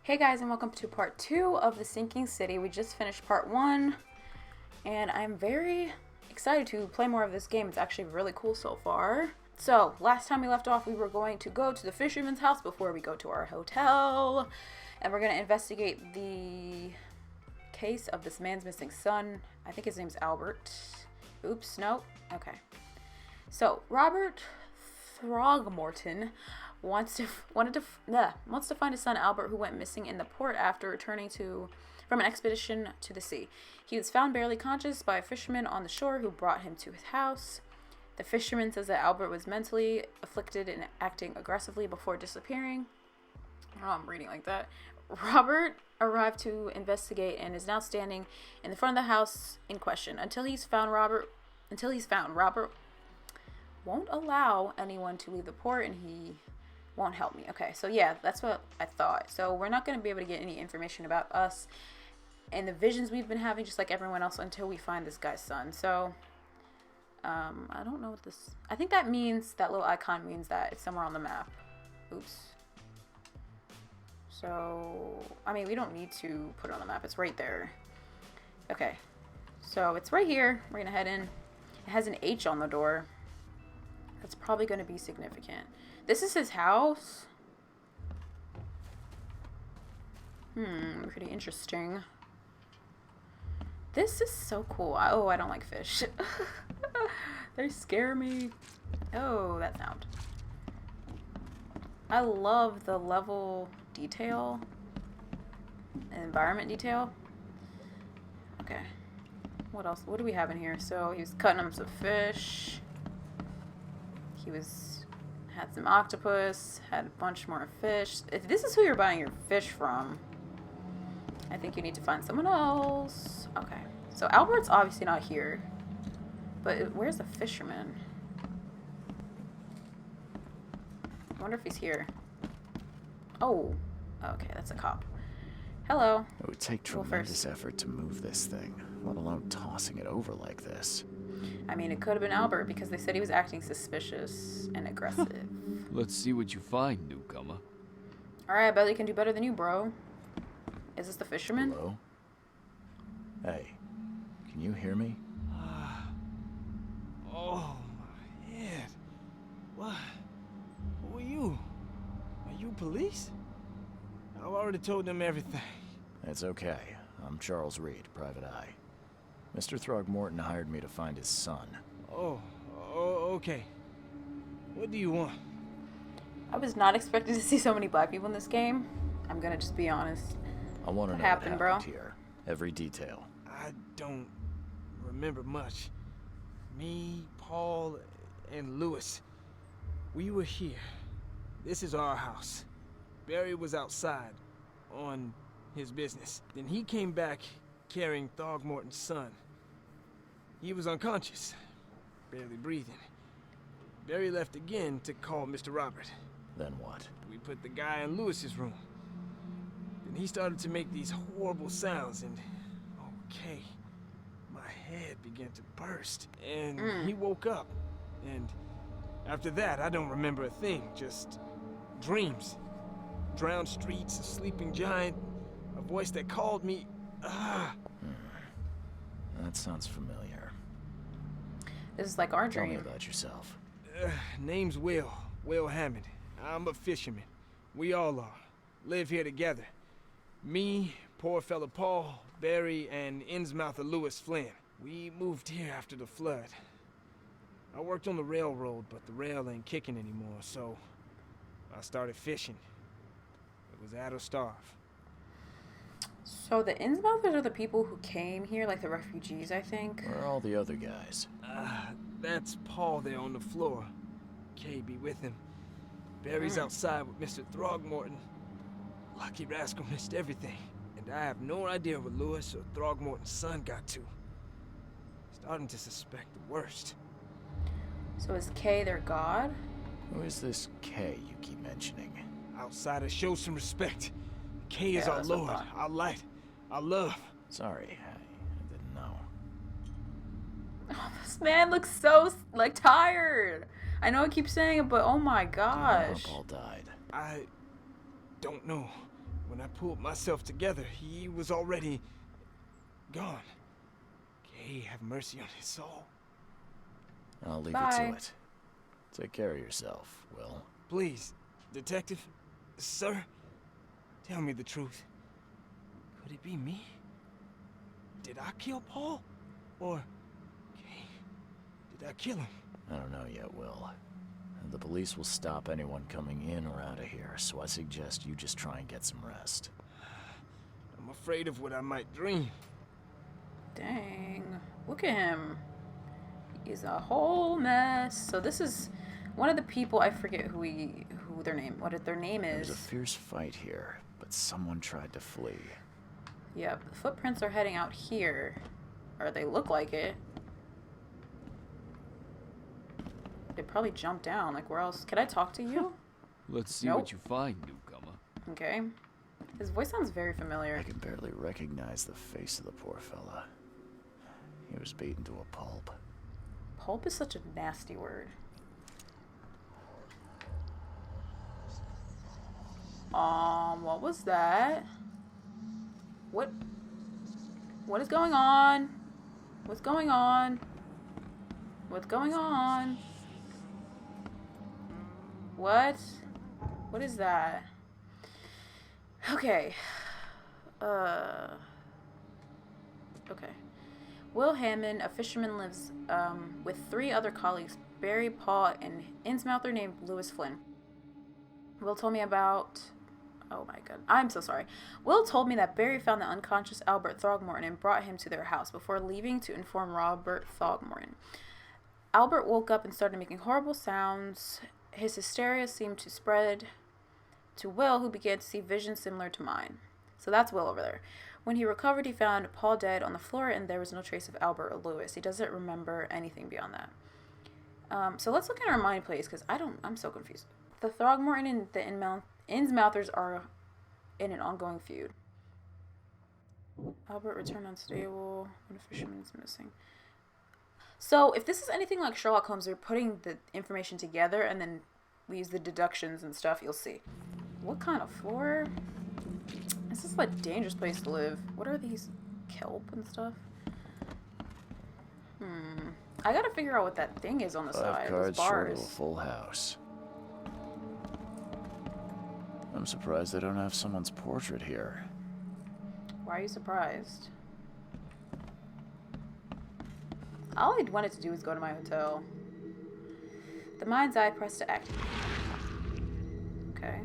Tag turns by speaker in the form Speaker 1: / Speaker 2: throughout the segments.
Speaker 1: Hey guys, and welcome to part 2 of The Sinking City. We just finished part 1, and I'm very excited to play more of this game. It's actually really cool so far. So, last time we left off, we were going to go to the fisherman's house before we go to our hotel, and we're going to investigate the case of this man's missing son. I think his name's Albert. Oops, no. Okay. So, Robert Throgmorton wants to find his son Albert, who went missing in the port after returning from an expedition to the sea. He was found barely conscious by a fisherman on the shore who brought him to his house. The fisherman says that Albert was mentally afflicted and acting aggressively before disappearing. Oh, I'm reading like that. Robert arrived to investigate and is now standing in the front of the house in question. Until he's found, Robert won't allow anyone to leave the port, and he won't help me. Okay, so yeah, that's what I thought. So we're not going to be able to get any information about us and the visions we've been having, just like everyone else, until we find this guy's son. So I don't know what this, I think that means, that little icon means that it's somewhere on the map. Oops. So I mean, we don't need to put it on the map, it's right there. Okay, so it's right here. We're gonna head in. It has an H on the door. That's probably going to be significant. This is his house. Pretty interesting. This is so cool. Oh, I don't like fish. They scare me. Oh, that sound. I love the level detail and environment detail. Okay. What else? What do we have in here? So he was cutting up some fish. He had some octopus, had a bunch more fish. If this is who you're buying your fish from, I think you need to find someone else. Okay, so Albert's obviously not here, but where's the fisherman? I wonder if he's here. Oh, okay, that's a cop. Hello.
Speaker 2: It would take tremendous effort to move this thing, let alone tossing it over like this.
Speaker 1: I mean, it could have been Albert, because they said he was acting suspicious and aggressive.
Speaker 3: Let's see what you find, newcomer.
Speaker 1: Alright, I bet he can do better than you, bro. Is this the fisherman?
Speaker 2: Hello? Hey, can you hear me?
Speaker 4: Oh, my head. What? Who are you? Are you police? I've already told them everything.
Speaker 2: It's okay. I'm Charles Reed, Private Eye. Mr. Throgmorton hired me to find his son.
Speaker 4: Oh, okay. What do you want?
Speaker 1: I was not expecting to see so many black people in this game. I'm gonna just be honest.
Speaker 2: I want to know what happened here. Every detail.
Speaker 4: I don't remember much. Me, Paul, and Lewis. We were here. This is our house. Barry was outside on his business. Then he came back carrying Throgmorton's son. He was unconscious, barely breathing. Barry left again to call Mr. Robert.
Speaker 2: Then what?
Speaker 4: We put the guy in Lewis's room. Then he started to make these horrible sounds, and okay, my head began to burst, and he woke up. And after that, I don't remember a thing, just dreams. Drowned streets, a sleeping giant, a voice that called me.
Speaker 2: That sounds familiar.
Speaker 1: This is like our
Speaker 2: Tell me
Speaker 1: dream.
Speaker 2: about yourself.
Speaker 4: Name's Will Hammond. I'm a fisherman. We all are. Live here together. Me, poor fella Paul, Barry, and Innsmouther Lewis Flynn. We moved here after the flood. I worked on the railroad, but the rail ain't kicking anymore, so I started fishing. It was at or starve.
Speaker 1: So the Innsmouthers are the people who came here, like the refugees, I think.
Speaker 2: Where are all the other guys?
Speaker 4: That's Paul there on the floor. Kay be with him. Barry's outside with Mr. Throgmorton. Lucky rascal missed everything. And I have no idea where Lewis or Throgmorton's son got to. Starting to suspect the worst.
Speaker 1: So is Kay their god?
Speaker 2: Who is this K you keep mentioning?
Speaker 4: Outsiders, show some respect. Kay is
Speaker 1: Yeah,
Speaker 4: our
Speaker 1: that's what I
Speaker 4: lord,
Speaker 1: thought.
Speaker 4: our light, our love.
Speaker 2: Sorry, I didn't know.
Speaker 1: Oh, this man looks so, like, tired. I know I keep saying it, but oh my
Speaker 2: Do you know how
Speaker 1: gosh.
Speaker 2: Paul died?
Speaker 4: I don't know. When I pulled myself together, he was already gone. May have mercy on his soul.
Speaker 2: I'll leave
Speaker 1: Bye.
Speaker 2: you to it. Take care of yourself, Will.
Speaker 4: Please, Detective, sir, tell me the truth. Could it be me? Did I kill Paul? Or, did I kill him?
Speaker 2: I don't know yet, Will. The police will stop anyone coming in or out of here, so I suggest you just try and get some rest.
Speaker 4: I'm afraid of what I might dream.
Speaker 1: Dang. Look at him. He's a whole mess. So this is one of the people, I forget what their name
Speaker 2: There was
Speaker 1: is.
Speaker 2: a fierce fight here, but someone tried to flee.
Speaker 1: Yep, the footprints are heading out here. Or they look like it. They probably jumped down. Like, where else? Can I talk to you?
Speaker 3: Let's see
Speaker 1: Nope.
Speaker 3: what you find, newcomer.
Speaker 1: Okay. His voice sounds very
Speaker 2: I
Speaker 1: familiar.
Speaker 2: can barely recognize the face of the poor fella. He was beaten to a pulp.
Speaker 1: Pulp is such a nasty word. What was that? What is going on? What's going on? What's going on? What is that? Okay. Okay. Will Hammond, a fisherman, lives with 3 other colleagues, Barry, Paul, and Innsmouther named Lewis Flynn. Will told me about... Oh my god. I'm so sorry. Will told me that Barry found the unconscious Albert Throgmorton and brought him to their house before leaving to inform Robert Throgmorton. Albert woke up and started making horrible sounds. His hysteria seemed to spread to Will, who began to see visions similar to mine. So that's Will over there. When he recovered, he found Paul dead on the floor, and there was no trace of Albert or Lewis. He doesn't remember anything beyond that. So let's look at our mind plays, because I'm so confused. The Throgmorton and the Innsmouthers are in an ongoing feud. Albert returned unstable when a fisherman is missing. So if this is anything like Sherlock Holmes, they're putting the information together, and then we use the deductions and stuff, you'll see. What kind of floor? This is like a dangerous place to live. What are these? Kelp and stuff? I gotta figure out what that thing is on the
Speaker 2: 5
Speaker 1: side. Those
Speaker 2: cards short of a
Speaker 1: bars.
Speaker 2: full house. I'm surprised they don't have someone's portrait here.
Speaker 1: Why are you surprised? All I wanted to do was go to my hotel. The mind's eye pressed to act. Okay.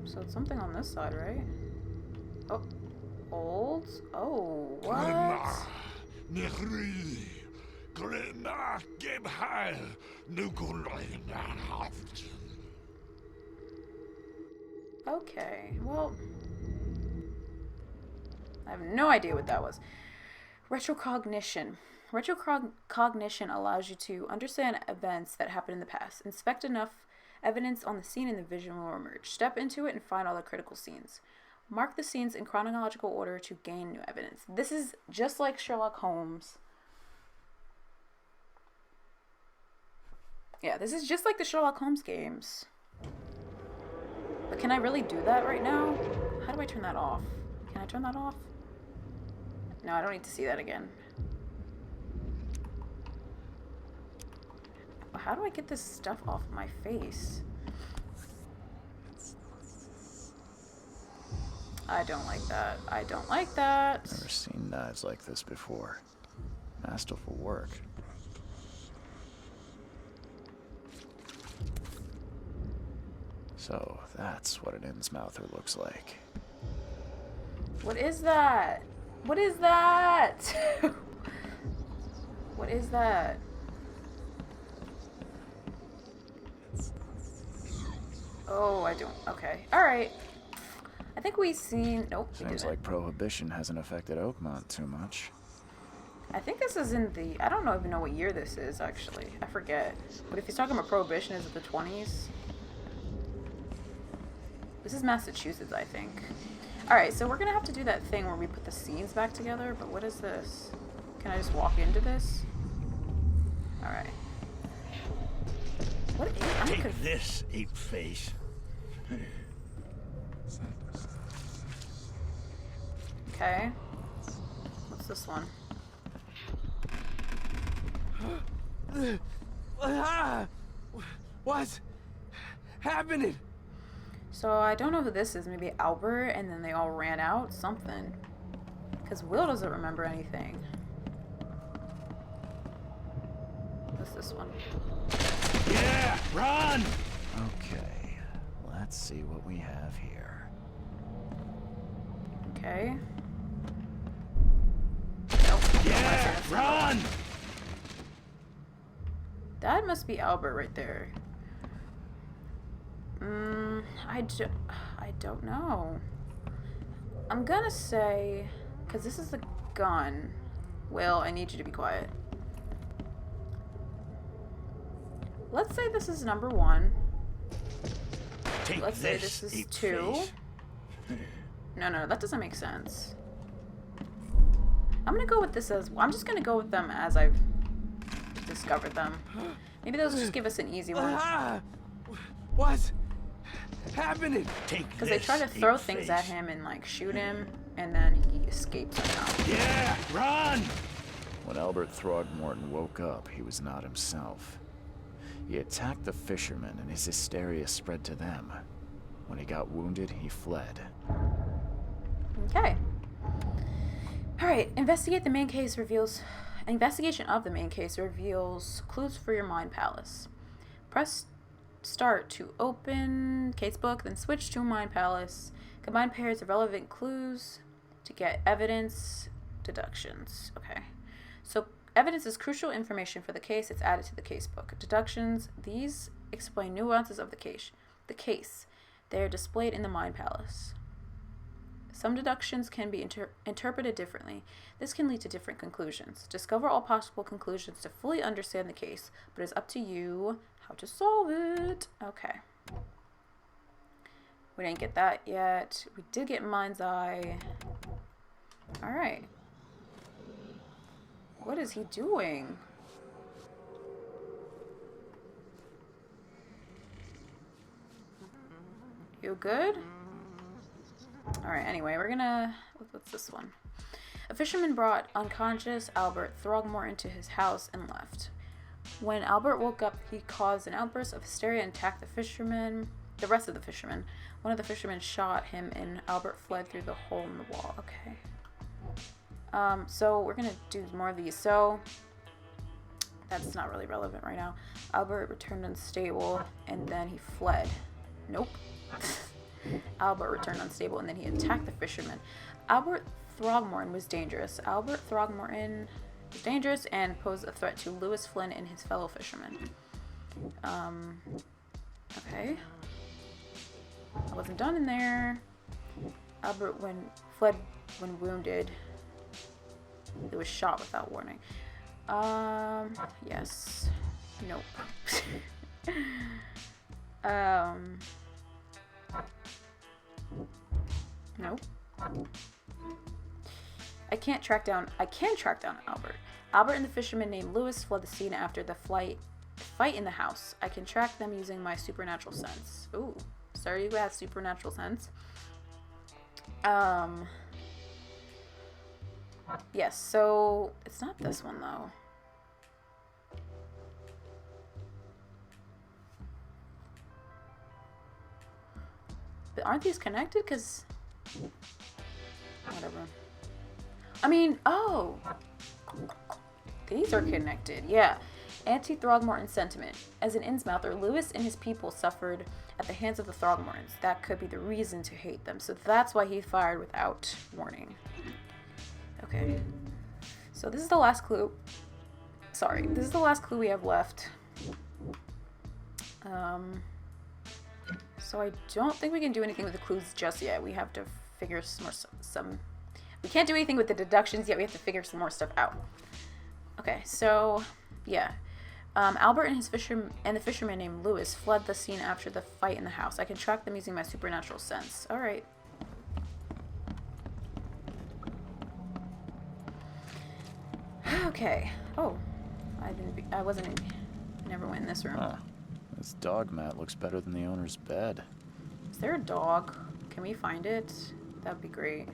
Speaker 1: So it's something on this side, right? Oh. Olds? Oh, what? Okay, well... I have no idea what that was. Retrocognition. Retrocognition allows you to understand events that happened in the past. Inspect enough evidence on the scene and the vision will emerge. Step into it and find all the critical scenes. Mark the scenes in chronological order to gain new evidence. This is just like Sherlock Holmes. Yeah, this is just like the Sherlock Holmes games. But can I really do that right now? How do I turn that off? Can I turn that off? No, I don't need to see that again. How do I get this stuff off my face? I don't like that. I don't like that.
Speaker 2: Never seen knives like this before. Masterful work. So that's what an Innsmouther looks like.
Speaker 1: What is that? What is that? What is that? Oh, I don't. Okay. All right. I think we've seen. Nope. we
Speaker 2: Seems
Speaker 1: didn't.
Speaker 2: like Prohibition hasn't affected Oakmont too much.
Speaker 1: I think this is in the. I don't even know what year this is, actually. I forget. But if he's talking about Prohibition, is it the 20s? This is Massachusetts, I think. Alright, so we're going to have to do that thing where we put the scenes back together. But what is this? Can I just walk into this? Alright. What is... I'm
Speaker 5: Take
Speaker 1: confused.
Speaker 5: this, ape face.
Speaker 1: Okay. What's this one?
Speaker 4: What's happening?
Speaker 1: So I don't know who this is. Maybe Albert, and then they all ran out. Something. Because Will doesn't remember anything. What's this one?
Speaker 5: Yeah, run!
Speaker 2: Okay, let's see what we have here.
Speaker 1: Okay. Nope.
Speaker 5: Yeah, run!
Speaker 1: That must be Albert right there. I don't know. I'm gonna say, because this is the gun. Will, I need you to be quiet. Let's say this is number 1.
Speaker 5: Take
Speaker 1: Let's say this is
Speaker 5: ape
Speaker 1: 2.
Speaker 5: face.
Speaker 1: No, that doesn't make sense. I'm gonna go with this as... I'm just gonna go with them as I've discovered them. Maybe those just give us an easy one.
Speaker 4: What's happening?
Speaker 5: Take
Speaker 1: Because they
Speaker 5: this,
Speaker 1: try to throw
Speaker 5: ape
Speaker 1: things
Speaker 5: face.
Speaker 1: at him and like shoot him, and then he escapes somehow.
Speaker 5: Yeah, run!
Speaker 2: When Albert Throgmorton woke up, he was not himself. He attacked the fishermen and his hysteria spread to them. When he got wounded, he fled.
Speaker 1: Okay. Alright, investigation of the main case reveals clues for your mind palace. Press start to open casebook, then switch to mind palace. Combine pairs of relevant clues to get evidence deductions. Okay. So evidence is crucial information for the case. It's added to the casebook. Deductions, these explain nuances of the case. They are displayed in the mind palace. Some deductions can be interpreted differently. This can lead to different conclusions. Discover all possible conclusions to fully understand the case, but it's up to you how to solve it. Okay. We didn't get that yet. We did get Mind's Eye. Alright. What is he doing? You good? Alright, anyway, we're gonna... What's this one? A fisherman brought unconscious Albert Throgmorton to his house and left. When Albert woke up, he caused an outburst of hysteria and attacked the rest of the fishermen. One of the fishermen shot him and Albert fled through the hole in the wall. Okay. So we're gonna do more of these. So that's not really relevant right now. Albert returned unstable and then he fled. Nope. Albert returned unstable and then he attacked the fisherman. Albert Throgmorton was dangerous. Albert Throgmorton was dangerous and posed a threat to Lewis Flynn and his fellow fishermen. Okay. I wasn't done in there. Albert fled when wounded. He was shot without warning. Yes. Nope. Nope. I can track down Albert. Albert and the fisherman named Lewis fled the scene after the fight in the house. I can track them using my supernatural sense. Ooh. Sorry, you have supernatural sense. Yes, so it's not this one though. But aren't these connected? Because whatever. I mean, oh, these are connected. Yeah. Anti-Throgmorton sentiment. As an Innsmouther, Lewis and his people suffered at the hands of the Throgmortons. That could be the reason to hate them. So that's why he fired without warning. Okay. So this is the last clue. Sorry, this is the last clue we have left. So I don't think we can do anything with the clues just yet. We have to figure some. We can't do anything with the deductions yet. We have to figure some more stuff out. Okay, so yeah. Albert and the fisherman named Lewis fled the scene after the fight in the house. I can track them using my supernatural sense. All right. Okay. Oh, I never went in this room.
Speaker 2: Huh. This dog mat looks better than the owner's bed.
Speaker 1: Is there a dog? Can we find it? That'd be great.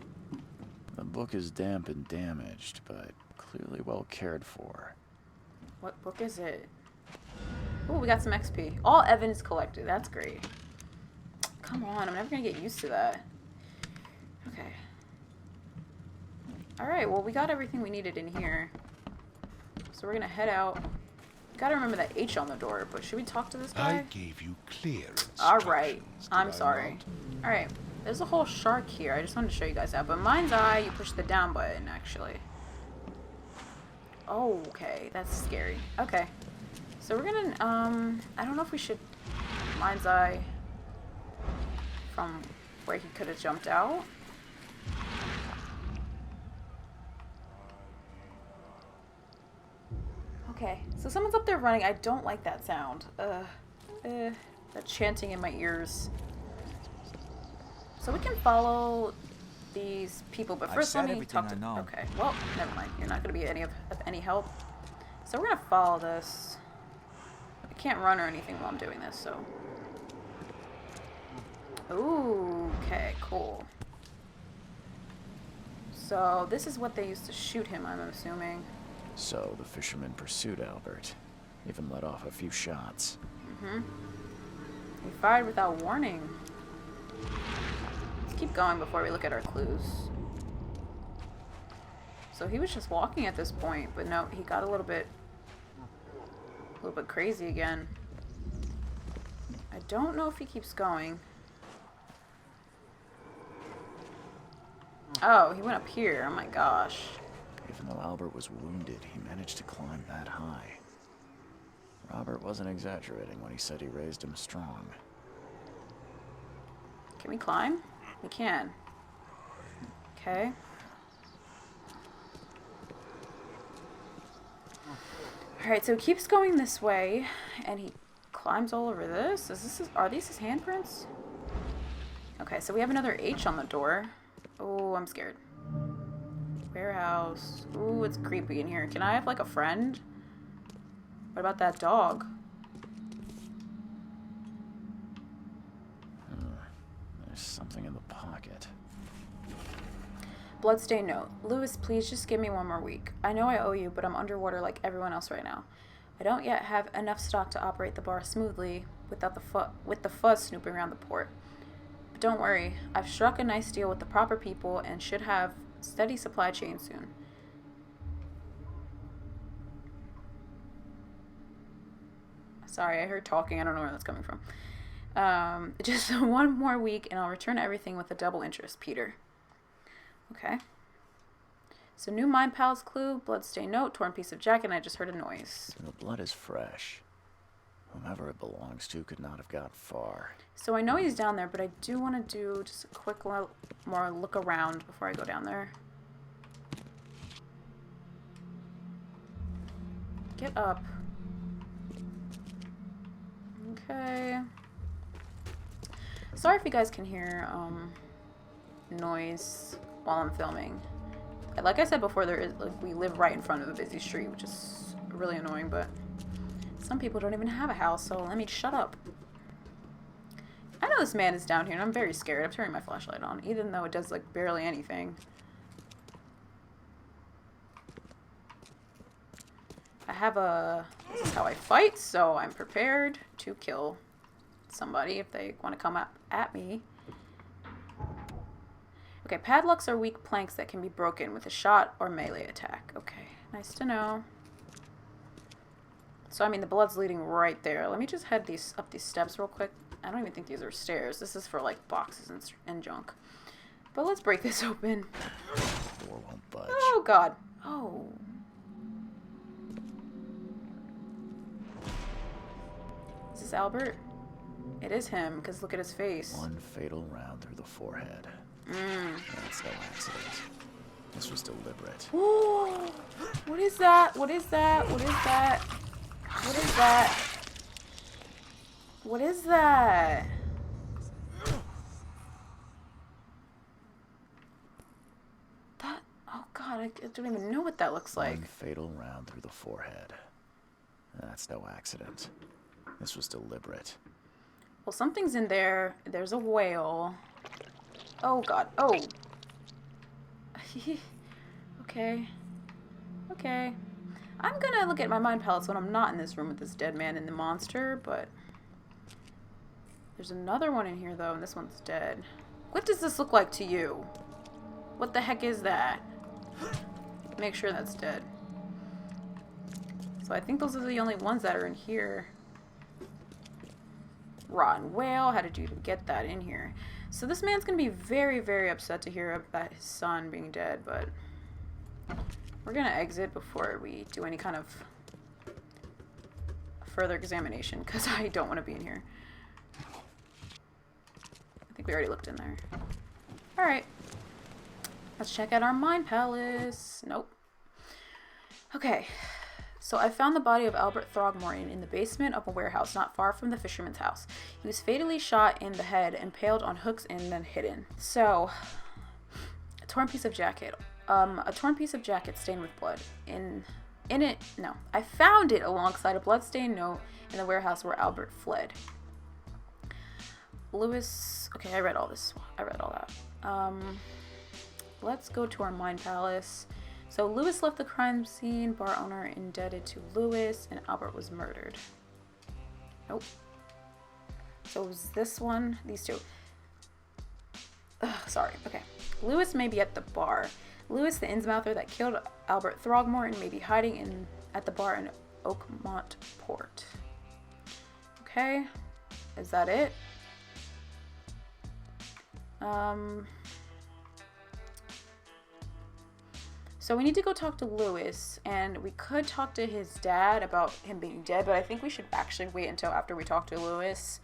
Speaker 2: The book is damp and damaged, but clearly well cared for.
Speaker 1: What book is it? Oh, we got some XP. All evidence collected. That's great. Come on, I'm never gonna get used to that. Okay. Alright, well, we got everything we needed in here. So we're gonna head out. Gotta remember that H on the door, but should we talk to this guy?
Speaker 5: I gave you clear instructions.
Speaker 1: Alright,
Speaker 5: did
Speaker 1: I'm
Speaker 5: I
Speaker 1: sorry.
Speaker 5: not?
Speaker 1: Alright, there's a whole shark here. I just wanted to show you guys that. But mine's eye, you push the down button, actually. Oh, okay. That's scary. Okay. So we're gonna, I don't know if we should mine's eye from where he could have jumped out. Okay, so someone's up there running. I don't like that sound. That chanting in my ears. So we can follow these people, but
Speaker 6: I've
Speaker 1: first
Speaker 6: said
Speaker 1: let me
Speaker 6: everything
Speaker 1: talk to.
Speaker 6: I know.
Speaker 1: Okay, well, never mind. You're not going to be of any help. So we're gonna follow this. I can't run or anything while I'm doing this, so. Ooh, okay, cool. So this is what they used to shoot him, I'm assuming.
Speaker 2: So the fisherman pursued Albert, even let off a few shots.
Speaker 1: He fired without warning. Let's keep going before we look at our clues. So he was just walking at this point, but no, he got a little bit crazy again. I don't know if he keeps going. Oh, he went up here. Oh my gosh.
Speaker 2: Even though Albert was wounded, he managed to climb that high. Robert wasn't exaggerating when he said he raised him strong.
Speaker 1: Can we climb? We can. Okay. Alright, so he keeps going this way, and he climbs all over this. Are these his handprints? Okay, so we have another H on the door. Oh, I'm scared. Warehouse. Ooh, it's creepy in here. Can I have, like, a friend? What about that dog?
Speaker 2: There's something in the pocket.
Speaker 1: Bloodstained note. Lewis, please just give me one more week. I know I owe you, but I'm underwater like everyone else right now. I don't yet have enough stock to operate the bar smoothly without with the fuzz snooping around the port. But don't worry, I've struck a nice deal with the proper people and should have steady supply chain soon. Sorry, I heard talking. I don't know where that's coming from. Just one more week and I'll return everything with a double interest, Peter. Okay. So new Mind Pals clue, bloodstained note, torn piece of jacket, and I just heard a noise.
Speaker 2: The blood is fresh. Whomever it belongs to could not have got far.
Speaker 1: So I know he's down there, but I do want to do just a quick more look around before I go down there. Get up. Okay. Sorry if you guys can hear noise while I'm filming. Like I said before, we live right in front of a busy street, which is really annoying, but some people don't even have a house, so let me shut up. I know this man is down here, and I'm very scared. I'm turning my flashlight on, even though it does, like, barely anything. This is how I fight, so I'm prepared to kill somebody if they want to come at me. Okay, padlocks are weak planks that can be broken with a shot or melee attack. Okay, nice to know. So, I mean, the blood's leading right there. Let me just head up these steps real quick. I don't even think these are stairs. This is for, like, boxes and junk. But let's break this open.
Speaker 2: The door won't budge.
Speaker 1: Oh, God. Oh. Is this Albert? It is him, because look at his face.
Speaker 2: One fatal round through the forehead. That's no accident. This was deliberate.
Speaker 1: Ooh, what is that? What is that? What is that? What is that? What is that? That, oh God, I don't even know what that looks like.
Speaker 2: One fatal round through the forehead. That's no accident. This was deliberate.
Speaker 1: Well, something's in there. There's a whale. Oh, God. Oh. Okay. Okay. I'm gonna look at my mind palettes when I'm not in this room with this dead man and the monster, but... There's another one in here, though, and this one's dead. What does this look like to you? What the heck is that? Make sure that's dead. So I think those are the only ones that are in here. Rotten whale. How did you even get that in here? So this man's going to be very, very upset to hear about his son being dead, but we're going to exit before we do any kind of further examination, because I don't want to be in here. I think we already looked in there. Alright. Let's check out our mine palace. Nope. Okay. So I found the body of Albert Throgmorton in the basement of a warehouse not far from the fisherman's house. He was fatally shot in the head, impaled on hooks, and then hidden. So, a torn piece of jacket. A torn piece of jacket stained with blood. I found it alongside a bloodstained note in the warehouse where Albert fled. Lewis. Okay, I read all this. I read all that. Let's go to our mine palace. So Lewis left the crime scene, bar owner indebted to Lewis, and Albert was murdered. Nope. So it was this one, these two. Ugh, sorry, okay. Lewis may be at the bar. Lewis, the Innsmouther that killed Albert Throgmorton, may be hiding at the bar in Oakmont Port. Okay, is that it? So we need to go talk to Lewis, and we could talk to his dad about him being dead, but I think we should actually wait until after we talk to Lewis.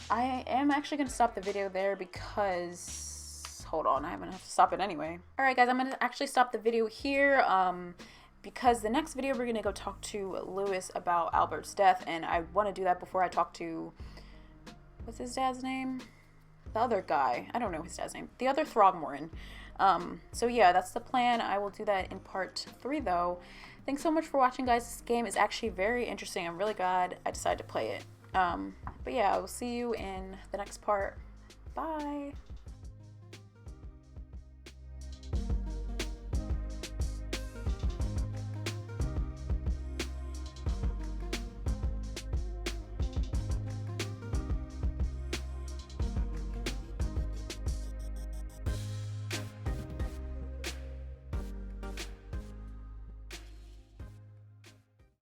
Speaker 1: I am actually going to stop the video there because... Hold on, I'm going to have to stop it anyway. Alright guys, I'm going to actually stop the video here because the next video we're going to go talk to Lewis about Albert's death, and I want to do that before I talk to... What's his dad's name? The other guy. I don't know his dad's name. The other Throgmorton. So yeah, that's the plan. I will do that in part 3 though. Thanks so much for watching, guys. This game is actually very interesting. I'm really glad I decided to play it. But yeah, I will see you in the next part. Bye.